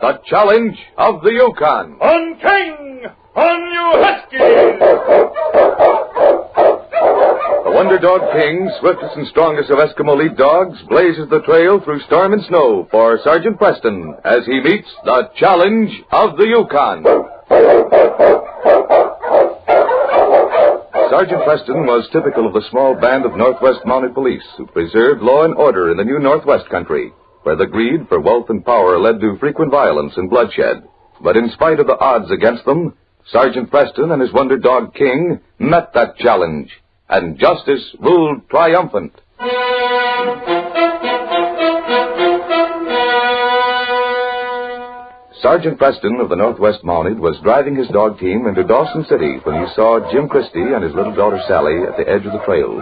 the challenge of the Yukon. On King! On you Huskies! The Wonder Dog King, swiftest and strongest of Eskimo lead dogs, blazes the trail through storm and snow for Sergeant Preston as he meets the challenge of the Yukon. Sergeant Preston was typical of the small band of Northwest Mounted Police who preserved law and order in the new Northwest country, where the greed for wealth and power led to frequent violence and bloodshed. But in spite of the odds against them, Sergeant Preston and his Wonder Dog King met that challenge, and justice ruled triumphant. Sergeant Preston of the Northwest Mounted was driving his dog team into Dawson City when he saw Jim Christie and his little daughter Sally at the edge of the trail.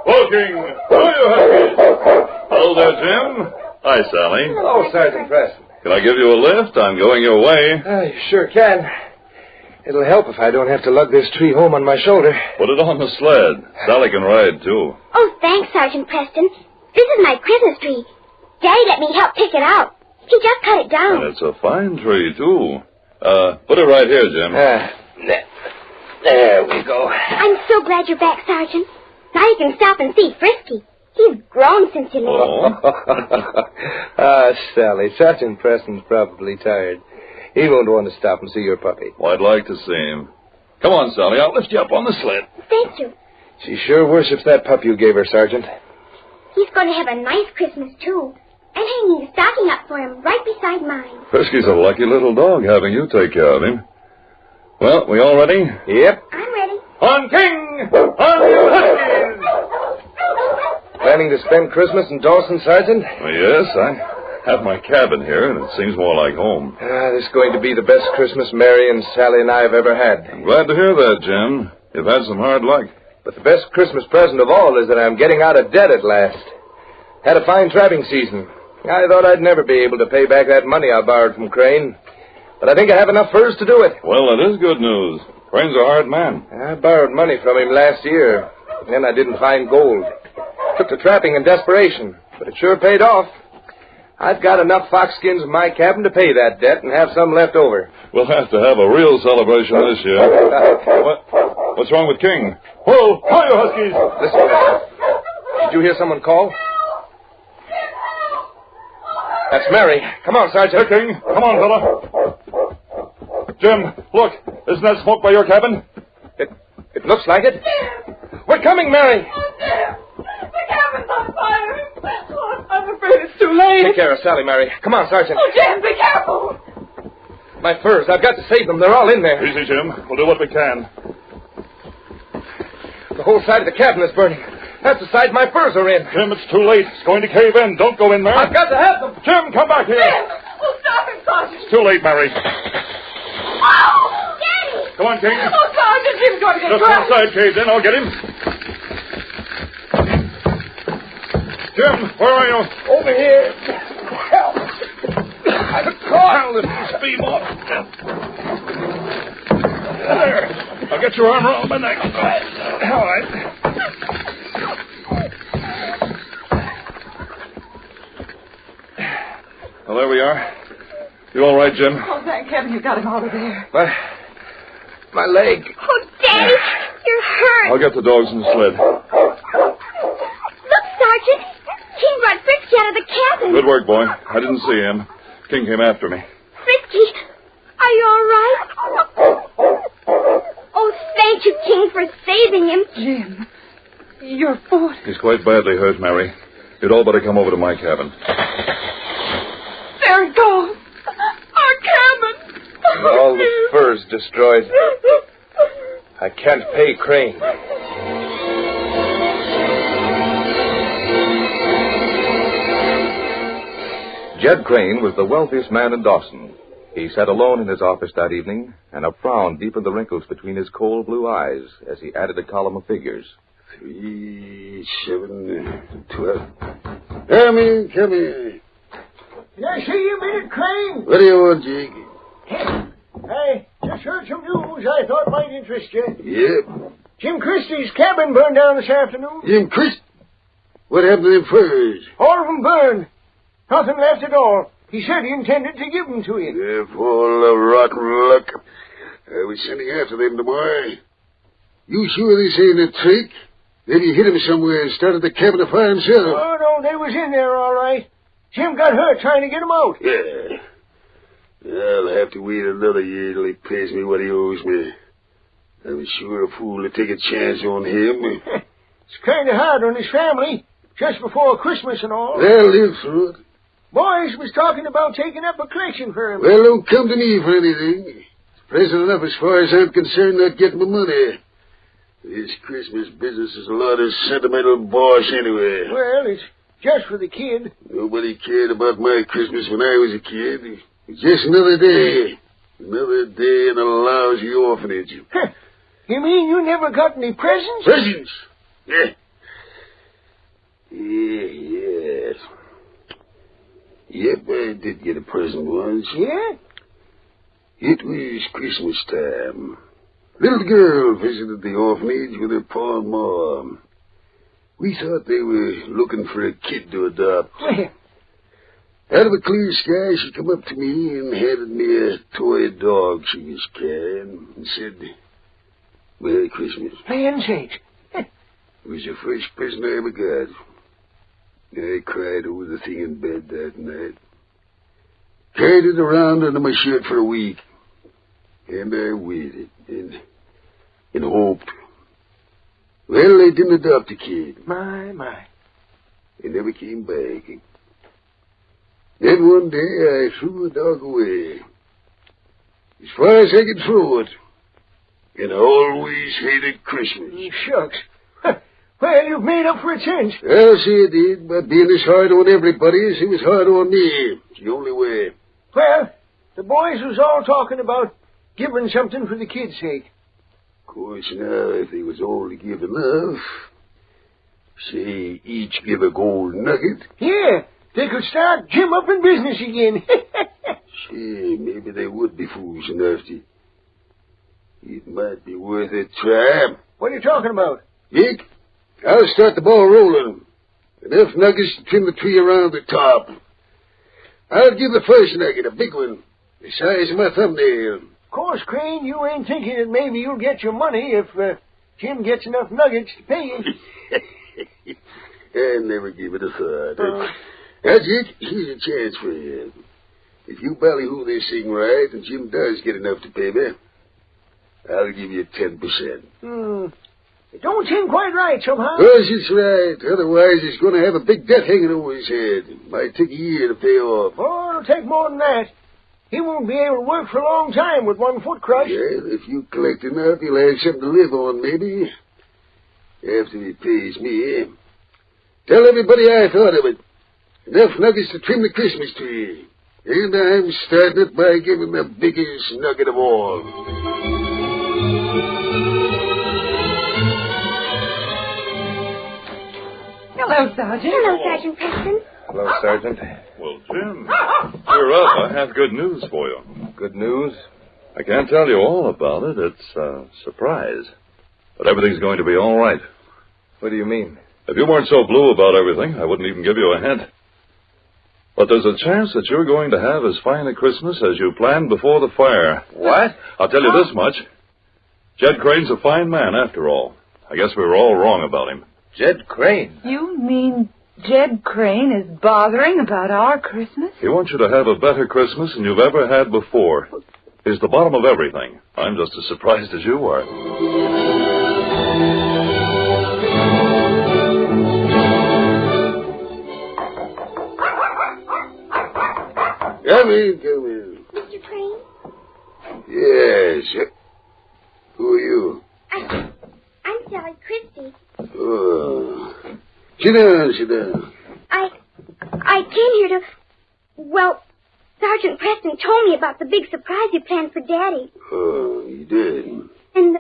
Walking! Who are you Huskies? Hello there, Jim. Hi, Sally. Hello, Sergeant Preston. Can I give you a lift? I'm going your way. You sure can. It'll help if I don't have to lug this tree home on my shoulder. Put it on the sled. Sally can ride, too. Oh, thanks, Sergeant Preston. This is my Christmas tree. Daddy let me help pick it out. He just cut it down. And it's a fine tree, too. Put it right here, Jim. There we go. I'm so glad you're back, Sergeant. Now you can stop and see Frisky. He's grown since you left. Oh. Sally, Sergeant Preston's probably tired. He won't want to stop and see your puppy. Well, I'd like to see him. Come on, Sally. I'll lift you up on the sled. Thank you. She sure worships that pup you gave her, Sergeant. He's going to have a nice Christmas, too. I'm hanging a stocking up for him right beside mine. Frisky's a lucky little dog having you take care of him. Well, we all ready? Yep. I'm ready. On King! On you Huskies! Planning to spend Christmas in Dawson, Sergeant? Well, yes, I have my cabin here, and it seems more like home. This is going to be the best Christmas Mary and Sally and I have ever had. I'm glad to hear that, Jim. You've had some hard luck. But the best Christmas present of all is that I'm getting out of debt at last. Had a fine trapping season. I thought I'd never be able to pay back that money I borrowed from Crane. But I think I have enough furs to do it. Well, that is good news. Crane's a hard man. I borrowed money from him last year. Then I didn't find gold. Took to trapping in desperation. But it sure paid off. I've got enough foxskins in my cabin to pay that debt and have some left over. We'll have to have a real celebration this year. What's wrong with King? Whoa! Hi, you Huskies! Listen. Did you hear someone call? That's Mary. Come on, Sergeant. Hey, King. Come on, fella. Jim, look. Isn't that smoke by your cabin? It looks like it. We're coming, Mary. The cabin's on fire. Oh, I'm afraid it's too late. Take care of Sally, Mary. Come on, Sergeant. Oh, Jim, be careful. My furs. I've got to save them. They're all in there. Easy, Jim. We'll do what we can. The whole side of the cabin is burning. That's the side my furs are in. Jim, it's too late. It's going to cave in. Don't go in there. I've got to have them. Jim, come back here. Jim! Oh, stop him, Sergeant. It's too late, Mary. Oh, Daddy! Come on, King. Oh, Sergeant, Jim's going to get Just crushed. one side caved in. I'll get him. Jim, where are you? Over here. Help. I'm caught. I'll lift this beam off. There. I'll get your arm around my neck. All right. Well, there we are. You all right, Jim? Oh, thank heaven you got him out of there. My leg. Oh, Daddy, you're hurt. I'll get the dogs in the sled. Look, Sergeant. King brought Frisky out of the cabin. Good work, boy. I didn't see him. King came after me. Frisky, are you all right? Oh, thank you, King, for saving him. Jim, your foot. He's quite badly hurt, Mary. You'd all better come over to my cabin. There it goes. Our cabin. All the furs destroyed. I can't pay Crane. Jed Crane was the wealthiest man in Dawson. He sat alone in his office that evening, and a frown deepened the wrinkles between his cold blue eyes as he added a column of figures. 3, 7, 12. Come in. Did I see you a minute, Crane? What do you want, Jake? I just heard some news I thought might interest you. Yep. Jim Christie's cabin burned down this afternoon. Jim Christ. What happened to them furs? All of them burned. Nothing left at all. He said he intended to give them to you. They're full of rotten luck. I was sending after them tomorrow. You sure this ain't a trick? Maybe he hit him somewhere and started the cabin afire himself. Oh, no, they was in there all right. Jim got hurt trying to get them out. Yeah. I'll have to wait another year till he pays me what he owes me. I was sure a fool to take a chance on him. It's kind of hard on his family, just before Christmas and all. They'll live through it. Boys was talking about taking up a collection for him. Well, don't come to me for anything. It's present enough as far as I'm concerned not getting my money. This Christmas business is a lot of sentimental bosh anyway. Well, it's just for the kid. Nobody cared about my Christmas when I was a kid. It's just another day. Another day in a lousy orphanage. You mean you never got any presents? Presents? Yeah. Yes. Yep, I did get a present once. Yeah? It was Christmas time. Little girl visited the orphanage with her pa and mom. We thought they were looking for a kid to adopt. Out of a clear sky, she come up to me and handed me a toy dog she was carrying and said, "Merry Christmas." Land sakes. It was the first present I ever got. I cried over the thing in bed that night. Carried it around under my shirt for a week. And I waited and hoped. Well, they didn't adopt the kid. My. They never came back. Then one day I threw the dog away. As far as I could throw it. And I always hated Christmas. Shucks. Well, you've made up for it since. I'll say it did, but being as hard on everybody as it was hard on me. It's the only way. Well, the boys was all talking about giving something for the kid's sake. Of course, now, if they was all to give enough, say, each give a gold nugget. Yeah, they could start Jim up in business again. Say, maybe they would be fools enough to. It might be worth a try. What are you talking about? Dick, I'll start the ball rolling. Enough nuggets to trim the tree around the top. I'll give the first nugget, a big one, the size of my thumbnail. Of course, Crane, you ain't thinking that maybe you'll get your money if Jim gets enough nuggets to pay you. I never give it a thought. Now, Dick, here's a chance for you. If you ballyhoo this thing right, and Jim does get enough to pay me, I'll give you 10%. It don't seem quite right somehow. Yes, it's right. Otherwise, he's going to have a big debt hanging over his head. It might take a year to pay off. Oh, it'll take more than that. He won't be able to work for a long time with one foot crushed. Well, if you collect enough, he'll have something to live on, maybe. After he pays me. Tell everybody I thought of it. Enough nuggets to trim the Christmas tree. And I'm starting it by giving the biggest nugget of all. Hello, Sergeant. Hello, Sergeant Preston. Hello, Sergeant. Well, Jim, cheer up. I have good news for you. Good news? I can't tell you all about it. It's a surprise. But everything's going to be all right. What do you mean? If you weren't so blue about everything, I wouldn't even give you a hint. But there's a chance that you're going to have as fine a Christmas as you planned before the fire. What? I'll tell you this much. Jed Crane's a fine man, after all. I guess we were all wrong about him. Jed Crane? You mean Jed Crane is bothering about our Christmas? He wants you to have a better Christmas than you've ever had before. He's the bottom of everything. I'm just as surprised as you are. Come in. Mr. Crane? Yes. Who are you? I'm Sally Christie. Oh. Sit down. I came here to... Well, Sergeant Preston told me about the big surprise you planned for Daddy. Oh, you did? And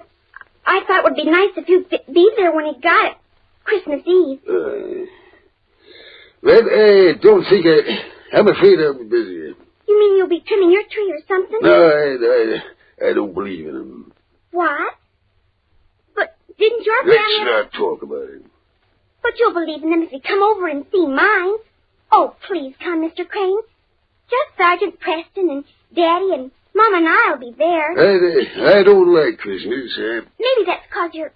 I thought it would be nice if you'd be there when he got it. Christmas Eve. Well, I don't think I'm afraid I'll be busy. You mean you'll be trimming your tree or something? No, I don't believe in him. What? But didn't your Let's family... not talk about it. But you'll believe in them if you come over and see mine. Oh, please come, Mr. Crane. Just Sergeant Preston and Daddy and Mom and I'll be there. I don't like Christmas. Maybe that's 'cause you're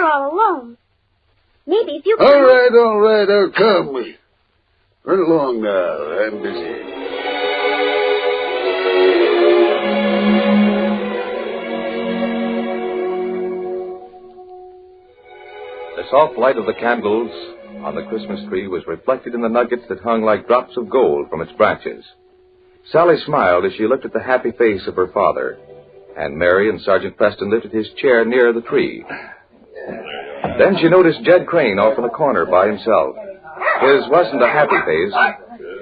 all alone. Maybe if you could... All right, I'll come. Run along now. I'm busy. The soft light of the candles on the Christmas tree was reflected in the nuggets that hung like drops of gold from its branches. Sally smiled as she looked at the happy face of her father, and Mary and Sergeant Preston lifted his chair near the tree. Then she noticed Jed Crane off in the corner by himself. His wasn't a happy face.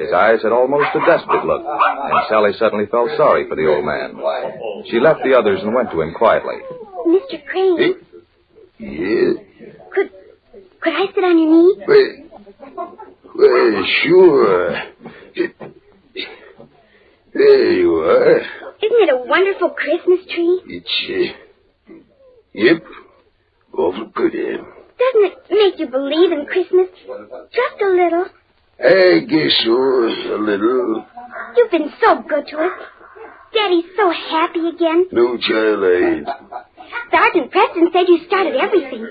His eyes had almost a desperate look, and Sally suddenly felt sorry for the old man. She left the others and went to him quietly. Mr. Crane, Yeah? could I sit on your knee? Well, sure. There you are. Isn't it a wonderful Christmas tree? It's, yep, awful pretty. Doesn't it make you believe in Christmas? Just a little. I guess so, a little. You've been so good to us. Daddy's so happy again. No, child, I ain't. Sergeant Preston said you started everything.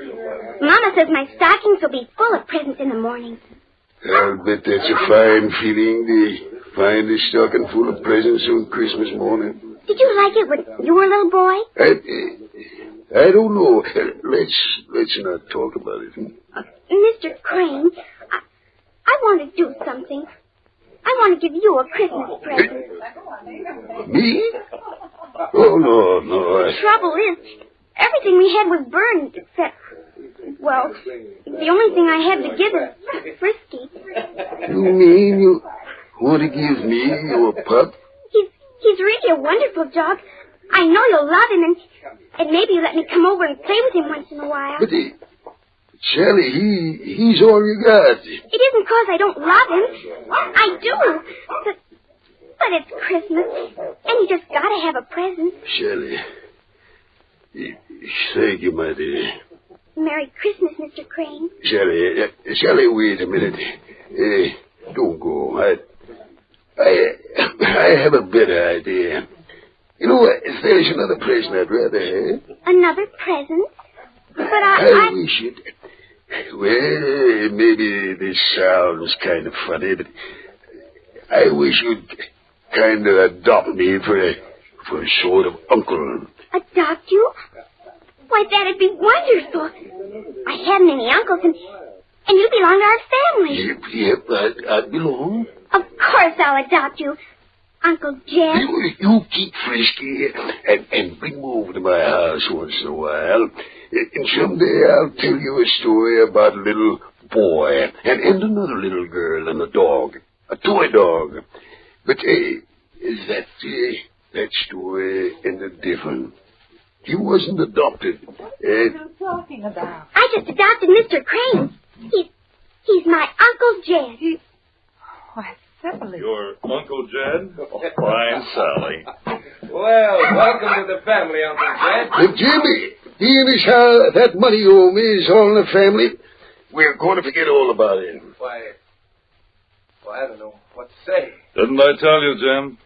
Mama says my stockings will be full of presents in the morning. I'll bet that's a fine feeling, to find a stocking full of presents on Christmas morning. Did you like it when you were a little boy? I don't know. Let's not talk about it. Mr. Crane, I want to do something. I want to give you a Christmas present. Me? Oh, no. The trouble is, everything we had was burned except, well, the only thing I had to give is Frisky. You mean you want to give me your pup? He's really a wonderful dog. I know you'll love him, and maybe you'll let me come over and play with him once in a while. But, Sally, he's all you got. It isn't 'cause I don't love him. I do. But it's Christmas, and you just gotta have a present. Sally, thank you, my dear. Merry Christmas, Mr. Crane. Sally, wait a minute. Don't go. I have a better idea. You know, there's another present I'd rather have. Another present? But I wish it. Well, maybe this sounds kind of funny, but I wish you'd kind of adopt me for a sort of uncle. Adopt you? Why, that'd be wonderful. I haven't any uncles, and you belong to our family. Yep, I'd belong. Of course I'll adopt you, Uncle Jed. You keep Frisky and bring him over to my house once in a while. And someday I'll tell you a story about a little boy and another little girl and a dog, a toy dog. But that story ended different. He wasn't adopted. What are you talking about? I just adopted Mr. Crane. He's my Uncle Jed. Why, Silly. Your Uncle Jed? Oh, fine, Sally. Well, welcome to the family, Uncle Jed. Jimmy, being as how that money you owe me is all in the family, we're going to forget all about it. Why, I don't know what to say. Didn't I tell you, Jim?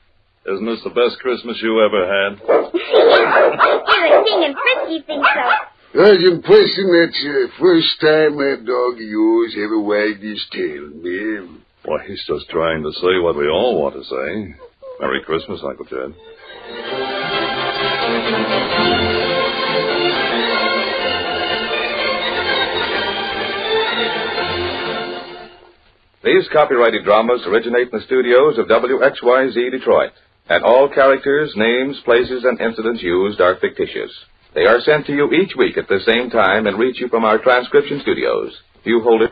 Isn't this the best Christmas you ever had? Even King and Frisky think so. Sergeant Preston, that's the first time that dog of yours ever wagged his tail, man. Why, he's just trying to say what we all want to say. Merry Christmas, Uncle Jed. These copyrighted dramas originate in the studios of WXYZ Detroit, and all characters, names, places, and incidents used are fictitious. They are sent to you each week at the same time and reach you from our transcription studios. You hold it.